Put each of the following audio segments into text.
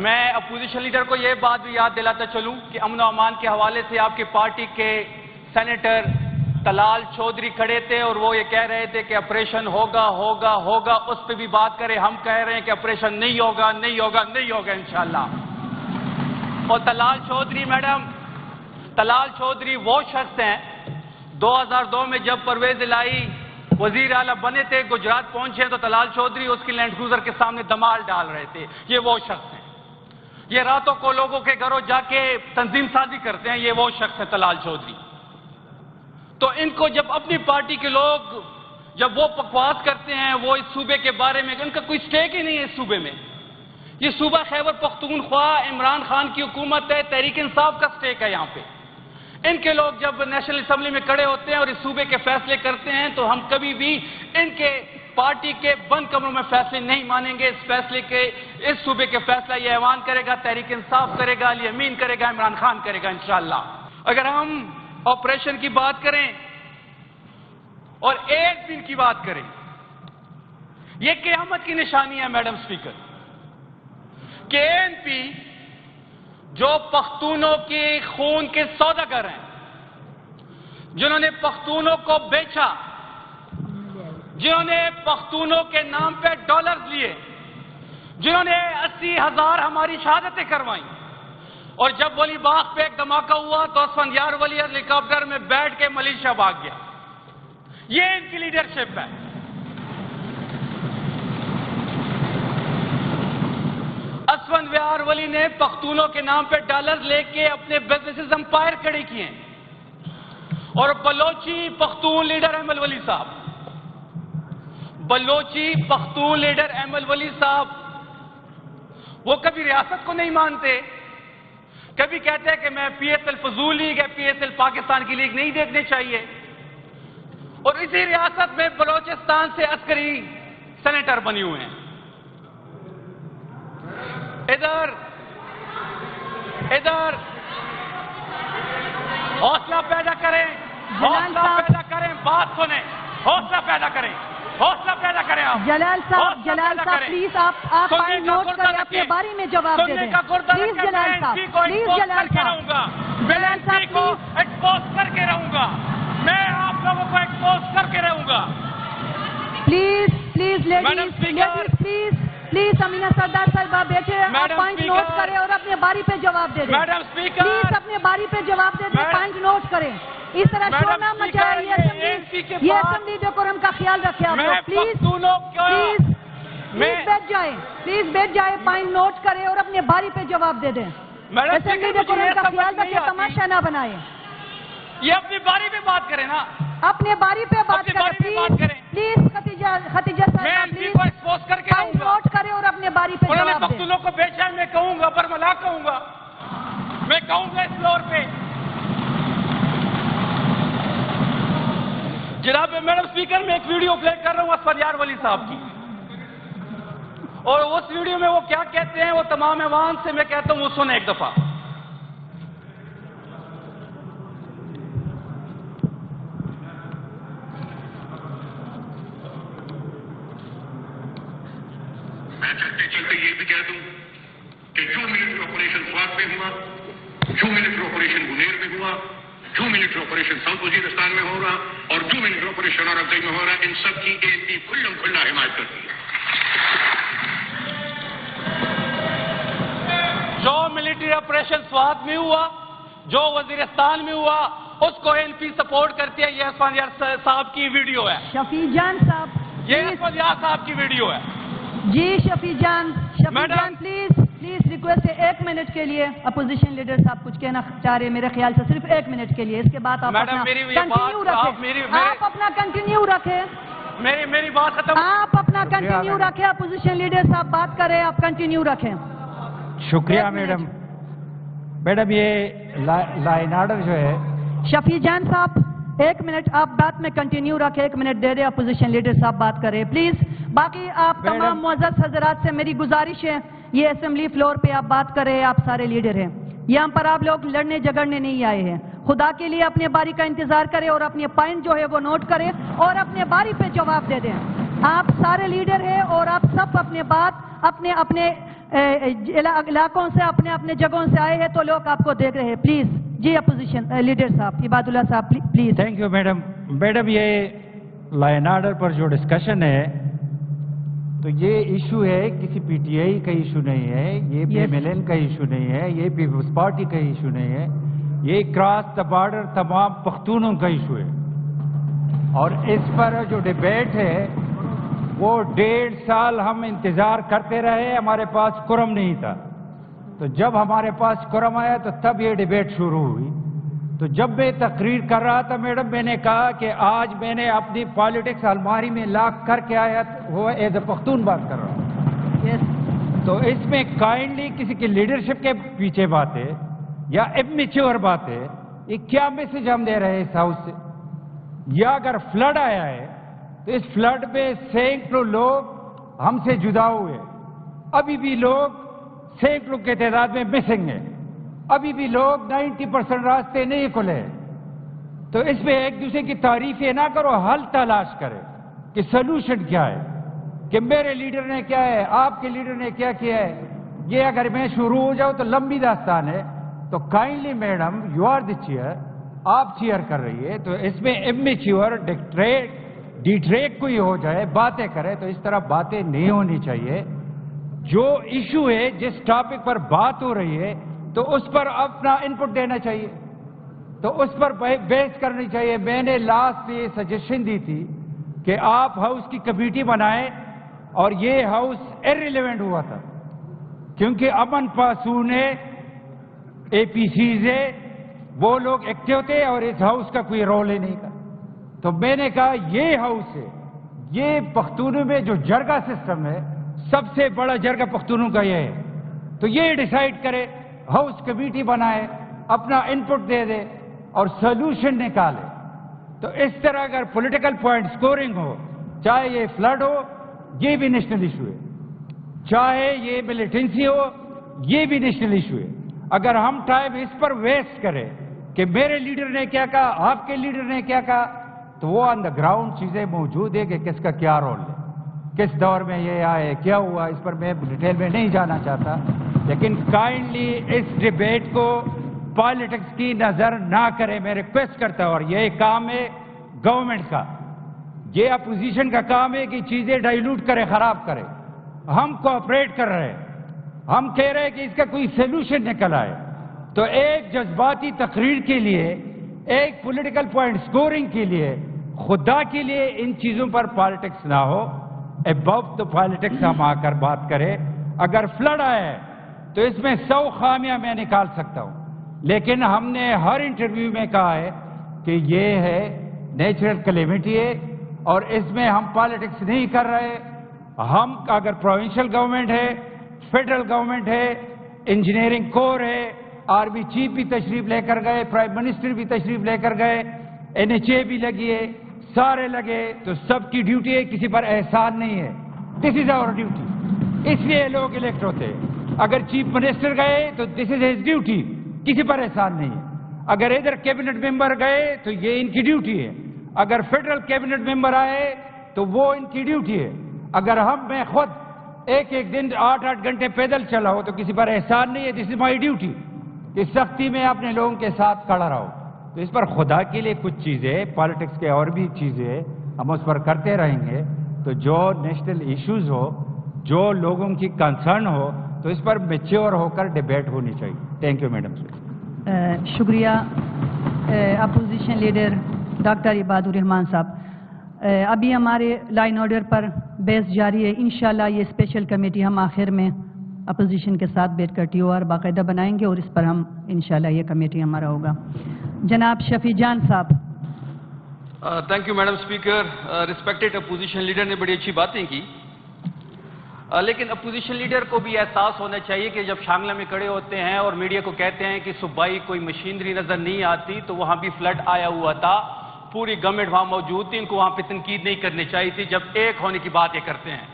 میں opposition leader کو یہ بات بھی یاد دلاتا چلوں کہ امن و امان کے حوالے سے آپ کی پارٹی کے سینیٹر طلال چودھری کھڑے تھے اور وہ یہ کہہ رہے تھے کہ آپریشن ہوگا ہوگا ہوگا، اس پہ بھی بات کریں۔ ہم کہہ رہے ہیں کہ آپریشن نہیں ہوگا نہیں ہوگا نہیں ہوگا انشاءاللہ۔ اور طلال چودھری میڈم، طلال چودھری وہ شخص ہیں 2002 میں جب پرویز الہی وزیر اعلیٰ بنے تھے، گجرات پہنچے تو طلال چودھری اس کی لینڈ کروزر کے سامنے دمال ڈال رہے تھے۔ یہ وہ شخص ہیں، یہ راتوں کو لوگوں کے گھروں جا کے تنظیم سازی کرتے ہیں، یہ وہ شخص ہے طلال چودھری۔ تو ان کو جب اپنی پارٹی کے لوگ جب وہ بکواس کرتے ہیں وہ اس صوبے کے بارے میں، ان کا کوئی سٹیک ہی نہیں ہے اس صوبے میں۔ یہ صوبہ خیبر پختونخوا عمران خان کی حکومت ہے، تحریک انصاف کا سٹیک ہے یہاں پہ۔ ان کے لوگ جب نیشنل اسمبلی میں کھڑے ہوتے ہیں اور اس صوبے کے فیصلے کرتے ہیں تو ہم کبھی بھی ان کے پارٹی کے بند کمروں میں فیصلے نہیں مانیں گے۔ اس صوبے کے فیصلہ یہ ایوان کرے گا، تحریک انصاف کرے گا، علی امین کرے گا، عمران خان کرے گا انشاءاللہ۔ اگر ہم آپریشن کی بات کریں اور ایک دن کی بات کریں، یہ قیامت کی نشانی ہے میڈم سپیکر کہ ANP جو پختونوں کے خون کے سوداگر ہیں، جنہوں نے پختونوں کو بیچا، جنہوں نے پختونوں کے نام پہ ڈالرز لیے، جنہوں نے 80,000 ہماری شہادتیں کروائیں، اور جب ولی باغ پہ ایک دھماکہ ہوا تو اسفندیار ولی ہیلی کاپٹر میں بیٹھ کے ملیشیا بھاگ گیا۔ یہ ان کی لیڈرشپ ہے۔ اسفندیار ولی نے پختونوں کے نام پہ ڈالرز لے کے اپنے بزنسز امپائر کھڑے کیے ہیں، اور بلوچی پختون لیڈر احمد ولی صاحب، بلوچی پختون لیڈر احمد ولی صاحب وہ کبھی ریاست کو نہیں مانتے، کبھی کہتے ہیں کہ میں PSL فضول لیگ ہے، PSL پاکستان کی لیگ نہیں دیکھنے چاہیے، اور اسی ریاست میں بلوچستان سے عسکری سینیٹر بنی ہوئے ہیں۔ ادھر حوصلہ پیدا کریں، حوصلہ پیدا کریں، بات سنیں، حوصلہ پیدا کریں، حوصلہ پیدا کریں۔ آپ جلال صاحب پلیز آپ پوائنٹ نوٹ کریں، اپنے باری میں جواب دے دیں پلیز۔ جلال صاحب پلیز، جلال صاحب کو ایکسپوز کر کے رہوں گا، میں آپ لوگوں کو ایکسپوز کر کے رہوں گا۔ پلیز پلیز امینہ سردار صاحبہ بیٹھے، آپ پوائنٹ نوٹ کریں اور اپنے باری پہ جواب دے دیں۔ پلیز اپنے باری پہ جواب دے دیں، پوائنٹ نوٹ کریں، اس طرح شور نہ مچائیں، یہ اسمبلی ڈیکورم کا خیال رکھیں آپ لوگ۔ پلیز بیٹھ جائیں، پوائنٹ نوٹ کریں اور اپنے باری پہ جواب دے دیں۔ اسمبلی ڈیکورم کا خیال رکھیں، تماشا نہ بنائیں۔ یہ اپنی باری پہ بات کریں نا، اپنے باری پہ بات کریں پلیز۔ ختیجہ صاحب پلیز پوائنٹ نوٹ کریں اور اپنے باری پہ انہوں نے جواب دیں۔ پختونوں کو بیچا ہے، میں کہوں گا، برملا کہوں گا، میں کہوں گا اس فلور پہ۔ جناب میڈم سپیکر، میں ایک ویڈیو پلے کر رہا ہوں اسفندیار ولی صاحب کی، اور اس ویڈیو میں وہ کیا کہتے ہیں وہ تمام ایوان سے میں کہتا ہوں وہ سنیں ایک دفعہ۔ میں چلتے چلتے یہ بھی کہہ دوں کہ جو ملٹری آپریشن سوات میں ہوا، جو ملٹری آپریشن گنیر میں ہوا، جو ملٹری آپریشن ساؤتھ وزیرستان میں ہو رہا اور جو ملٹری آپریشن اور افزائی میں ہو رہا، ان سب کی ANP کھلم کھلا حمایت کرتی ہے۔ جو ملٹری آپریشن سوات میں ہوا، جو وزیرستان میں ہوا، اس کو ANP سپورٹ کرتی ہے۔ یہ اسفندیار صاحب کی ویڈیو ہے، شفیع جان صاحب، یہ اسفندیار صاحب کی ویڈیو ہے۔ جی شفیع جان پلیز ریکویسٹ ہے 1 منٹ کے لیے، اپوزیشن لیڈر صاحب کچھ کہنا چاہ رہے ہیں، میرے خیال سے صرف 1 منٹ کے لیے، اس کے بعد آپ اپنا کنٹینیو رکھیں، میری بات ختم، آپ اپنا کنٹینیو رکھیں، اپوزیشن لیڈر صاحب بات کریں، آپ کنٹینیو رکھیں۔ شکریہ میڈم، یہ لائن آرڈر جو ہے۔ شفیع جان صاحب 1 منٹ آپ بات میں کنٹینیو رکھیں، 1 منٹ دے دیں، اپوزیشن لیڈر صاحب بات کریں پلیز۔ باقی آپ تمام معزز حضرات سے میری گزارش ہے، یہ اسمبلی فلور پہ آپ بات کریں، آپ سارے لیڈر ہیں، یہاں پر آپ لوگ لڑنے جھگڑنے نہیں آئے ہیں، خدا کے لیے اپنے باری کا انتظار کریں اور اپنے پوائنٹ جو ہے وہ نوٹ کریں اور اپنے باری پہ جواب دے دیں۔ آپ سارے لیڈر ہیں اور آپ سب اپنے بات اپنے علاقوں سے اپنے اپنے جگہوں سے آئے ہیں تو لوگ آپ کو دیکھ رہے ہیں. پلیز جی اپوزیشن لیڈر صاحب عباد اللہ صاحب please. Thank you madam. Madam یہ لا اینڈ آرڈر پر جو ڈسکشن ہے تو یہ ایشو ہے کسی پی ٹی آئی کا ایشو نہیں ہے, یہ پی ایم ایل این کا ایشو نہیں ہے, یہ پیپلز پارٹی کا ایشو نہیں ہے, یہ کراس دا بارڈر تمام پختونوں کا ایشو ہے. اور اس پر جو ڈیبیٹ ہے وہ 1.5 سال ہم انتظار کرتے رہے, ہمارے پاس قرم نہیں تھا. تو جب ہمارے پاس قرم آیا تو تب یہ ڈیبیٹ شروع ہوئی. تو جب میں تقریر کر رہا تھا میڈم میں نے کہا کہ آج میں نے اپنی پالیٹکس الماری میں لاک کر کے آیا وہ ایز اے پختون بات کر رہا ہوں. تو اس میں کائنڈلی کسی کی لیڈرشپ کے پیچھے باتیں یا امیچور باتیں, یہ کیا میسج ہم دے رہے ہیں اس ہاؤس سے؟ یا اگر فلڈ آیا ہے تو اس فلڈ میں سینکڑوں لوگ ہم سے جدا ہوئے, ابھی بھی لوگ سینکڑوں کے تعداد میں مسنگ ہیں, ابھی بھی لوگ 90% راستے نہیں کھلے. تو اس میں ایک دوسرے کی تعریفیں نہ کرو, حل تلاش کرے کہ سلوشن کیا ہے, کہ میرے لیڈر نے کیا ہے, آپ کے لیڈر نے کیا کیا ہے. یہ اگر میں شروع ہو جاؤں تو لمبی داستان ہے. تو kindly madam you are the chair, آپ چیئر کر رہی ہے, تو اس میں امیچور ڈیٹریک کوئی ہو جائے باتیں کرے تو اس طرح باتیں نہیں ہونی چاہیے. جو ایشو ہے جس ٹاپک پر بات ہو رہی ہے تو اس پر اپنا انپٹ دینا چاہیے, تو اس پر بحث کرنی چاہیے. میں نے لاسٹ یہ سجیشن دی تھی کہ آپ ہاؤس کی کمیٹی بنائیں, اور یہ ہاؤس ایرریلیونٹ ہوا تھا کیونکہ امن پاسون ہے, اے پی سیز ہے, وہ لوگ ایکٹیو تھے اور اس ہاؤس کا کوئی رول ہی نہیں تھا. تو میں نے کہا یہ ہاؤس ہے, یہ پختونوں میں جو جرگہ سسٹم ہے سب سے بڑا جرگہ پختونوں کا یہ ہے, تو یہ ڈیسائیڈ کرے, ہاؤس کمیٹی بنائے, اپنا انپٹ دے دے اور سولوشن نکالے. تو اس طرح اگر پولیٹیکل پوائنٹ سکورنگ ہو, چاہے یہ فلڈ ہو یہ بھی نیشنل ایشو ہے, چاہے یہ ملیٹنسی ہو یہ بھی نیشنل ایشو ہے. اگر ہم ٹائم اس پر ویسٹ کریں کہ میرے لیڈر نے کیا کہا, آپ کے لیڈر نے کیا کہا, تو وہ آن دا گراؤنڈ چیزیں موجود ہے کہ کس کا کیا رول ہے, کس دور میں یہ آئے, کیا ہوا, اس پر میں ڈیٹیل میں نہیں جانا چاہتا. لیکن کائنڈلی اس ڈیبیٹ کو پالیٹکس کی نظر نہ کرے, میں ریکویسٹ کرتا ہوں. اور یہ کام ہے گورنمنٹ کا, یہ اپوزیشن کا کام ہے کہ چیزیں ڈائیلوٹ کرے, خراب کرے. ہم کوآپریٹ کر رہے ہیں, ہم کہہ رہے ہیں کہ اس کا کوئی سولوشن نکل آئے. تو ایک جذباتی تقریر کے لیے, ایک پولیٹیکل پوائنٹ سکورنگ کے لیے, خدا کے لیے ان چیزوں پر پالیٹکس نہ ہو. ابو تو پالیٹکس ہم آ کر بات کریں. اگر فلڈ آیا ہے تو اس میں 100 خامیاں میں نکال سکتا ہوں, لیکن ہم نے ہر انٹرویو میں کہا ہے کہ یہ ہے نیچرل کلیمٹی ہے اور اس میں ہم پالیٹکس نہیں کر رہے. ہم اگر پروونشل گورنمنٹ ہے, فیڈرل گورنمنٹ ہے, انجینئرنگ کور ہے, آرمی چیف بھی تشریف لے کر گئے, پرائم منسٹر بھی تشریف لے کر گئے, NHA بھی لگی ہے, سارے لگے, تو سب کی ڈیوٹی ہے, کسی پر احسان نہیں ہے. دس از آور ڈیوٹی, اس لیے لوگ الیکٹ ہوتے ہیں. اگر چیف منسٹر گئے تو دس از ہز ڈیوٹی, کسی پر احسان نہیں ہے. اگر ادھر کیبنٹ ممبر گئے تو یہ ان کی ڈیوٹی ہے. اگر فیڈرل کیبنٹ ممبر آئے تو وہ ان کی ڈیوٹی ہے. اگر میں خود ایک دن 8 گھنٹے پیدل چلا ہو تو کسی پر احسان نہیں ہے. دس از مائی ڈیوٹی کہ سختی میں اپنے لوگوں کے ساتھ کھڑا رہو. تو اس پر خدا کے لیے کچھ چیزیں, پالیٹکس کے اور بھی چیزیں ہم اس پر کرتے رہیں گے. تو جو نیشنل ایشوز ہو, جو لوگوں کی کنسرن ہو, تو اس پر میچور ہو کر ڈیبیٹ ہونی چاہیے. Thank you madam. شکریہ اپوزیشن لیڈر ڈاکٹر عباد الرحمان صاحب. ابھی ہمارے لائن آرڈر پر بحث جاری ہے. انشاءاللہ یہ اسپیشل کمیٹی ہم آخر میں اپوزیشن کے ساتھ بیٹھ کر TOR باقاعدہ بنائیں گے اور اس پر ہم انشاءاللہ یہ کمیٹی ہمارا ہوگا. جناب شفیع جان صاحب. Thank you madam speaker. Respected opposition leader نے بڑی اچھی باتیں کی, لیکن اپوزیشن لیڈر کو بھی احساس ہونا چاہیے کہ جب شانگلہ میں کھڑے ہوتے ہیں اور میڈیا کو کہتے ہیں کہ صوبائی کوئی مشینری نظر نہیں آتی, تو وہاں بھی فلڈ آیا ہوا تھا, پوری گورنمنٹ وہاں موجود تھی, ان کو وہاں پہ تنقید نہیں کرنی چاہیے تھی جب ایک ہونے کی بات یہ کرتے ہیں.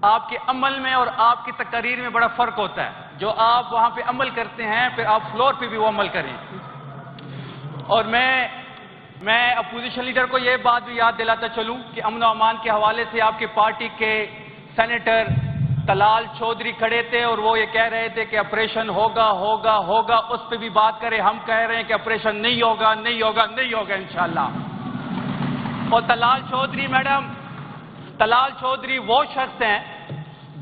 آپ کے عمل میں اور آپ کی تقاریر میں بڑا فرق ہوتا ہے. جو آپ وہاں پہ عمل کرتے ہیں پھر آپ فلور پہ بھی وہ عمل کریں. اور میں اپوزیشن لیڈر کو یہ بات بھی یاد دلاتا چلوں کہ امن و امان کے حوالے سے آپ کے پارٹی کے سینیٹر طلال چودھری کھڑے تھے اور وہ یہ کہہ رہے تھے کہ آپریشن ہوگا ہوگا ہوگا، اس پہ بھی بات کریں. ہم کہہ رہے ہیں کہ آپریشن نہیں ہوگا نہیں ہوگا نہیں ہوگا انشاءاللہ. اور طلال چودھری میڈم، طلال چودھری وہ شخص ہیں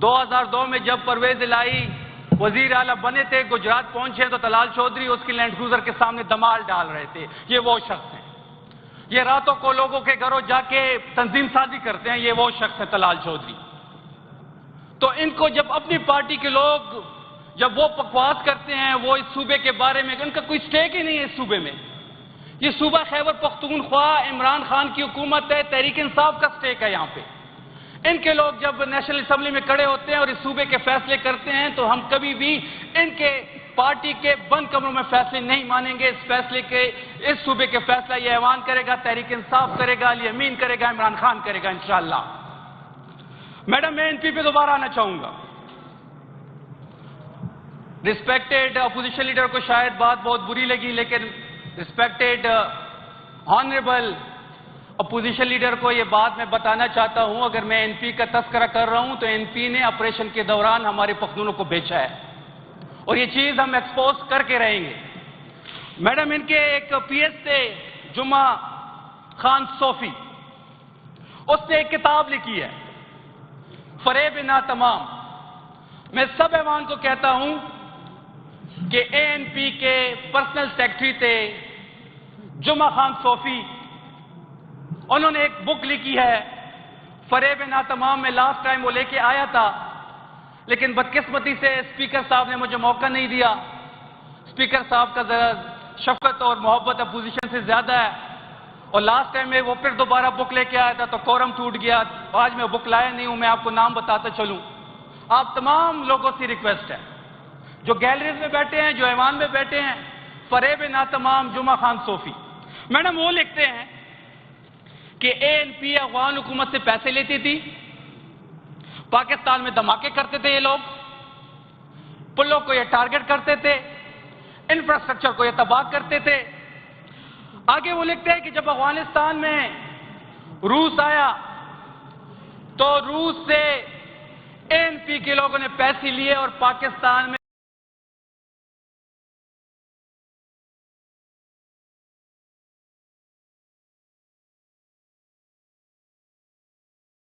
2002 میں جب پرویز الہی وزیر اعلیٰ بنے تھے، گجرات پہنچے تو طلال چودھری اس کی لینڈ کروزر کے سامنے دمال ڈال رہے تھے. یہ وہ شخص ہیں. یہ راتوں کو لوگوں کے گھروں جا کے تنظیم سازی کرتے ہیں. یہ وہ شخص ہے طلال چودھری. تو ان کو جب اپنی پارٹی کے لوگ جب وہ بکواس کرتے ہیں وہ اس صوبے کے بارے میں، ان کا کوئی سٹیک ہی نہیں ہے اس صوبے میں. یہ صوبہ خیبر پختونخوا عمران خان کی حکومت ہے، تحریک انصاف کا سٹیک ہے یہاں پہ. ان کے لوگ جب نیشنل اسمبلی میں کھڑے ہوتے ہیں اور اس صوبے کے فیصلے کرتے ہیں تو ہم کبھی بھی ان کے پارٹی کے بند کمروں میں فیصلے نہیں مانیں گے. اس صوبے کے فیصلہ یہ ایوان کرے گا، تحریک انصاف کرے گا، علی امین کرے گا، عمران خان کرے گا انشاءاللہ. میڈم میں این پی پہ دوبارہ آنا چاہوں گا. ریسپیکٹڈ اپوزیشن لیڈر کو شاید بات بہت بری لگی، لیکن ریسپیکٹڈ آنریبل اپوزیشن لیڈر کو یہ بات میں بتانا چاہتا ہوں. اگر میں این پی کا تذکرہ کر رہا ہوں تو این پی نے آپریشن کے دوران ہمارے پختونوں کو بیچا ہے اور یہ چیز ہم ایکسپوز کر کے رہیں گے. میڈم ان کے ایک پی ایس تھے جمعہ خان صوفی، اس نے ایک کتاب لکھی ہے فریب نا تمام. میں سب ایوان کو کہتا ہوں کہ اے این پی کے پرسنل سیکرٹری تھے جمعہ خان صوفی. انہوں نے ایک بک لکھی ہے فریب نا تمام. میں لاسٹ ٹائم وہ لے کے آیا تھا لیکن بدقسمتی سے اسپیکر صاحب نے مجھے موقع نہیں دیا. اسپیکر صاحب کا ذرا شفقت اور محبت اپوزیشن سے زیادہ ہے اور لاسٹ ٹائم میں وہ پھر دوبارہ بک لے کے آیا تھا تو کورم ٹوٹ گیا. آج میں بک لایا نہیں ہوں. میں آپ کو نام بتاتا چلوں. آپ تمام لوگوں سے ریکویسٹ ہے جو گیلریز میں بیٹھے ہیں، جو ایوان میں بیٹھے ہیں، فریب نا تمام جمعہ خان صوفی. میڈم وہ لکھتے ہیں کہ اے این پی افغان حکومت سے پیسے لیتی تھی، پاکستان میں دھماکے کرتے تھے، یہ لوگ پلوں کو یہ ٹارگٹ کرتے تھے، انفراسٹرکچر کو یہ تباہ کرتے تھے. آگے وہ لکھتے ہیں کہ جب افغانستان میں روس آیا تو روس سے اے این پی کے لوگوں نے پیسے لیے اور پاکستان میں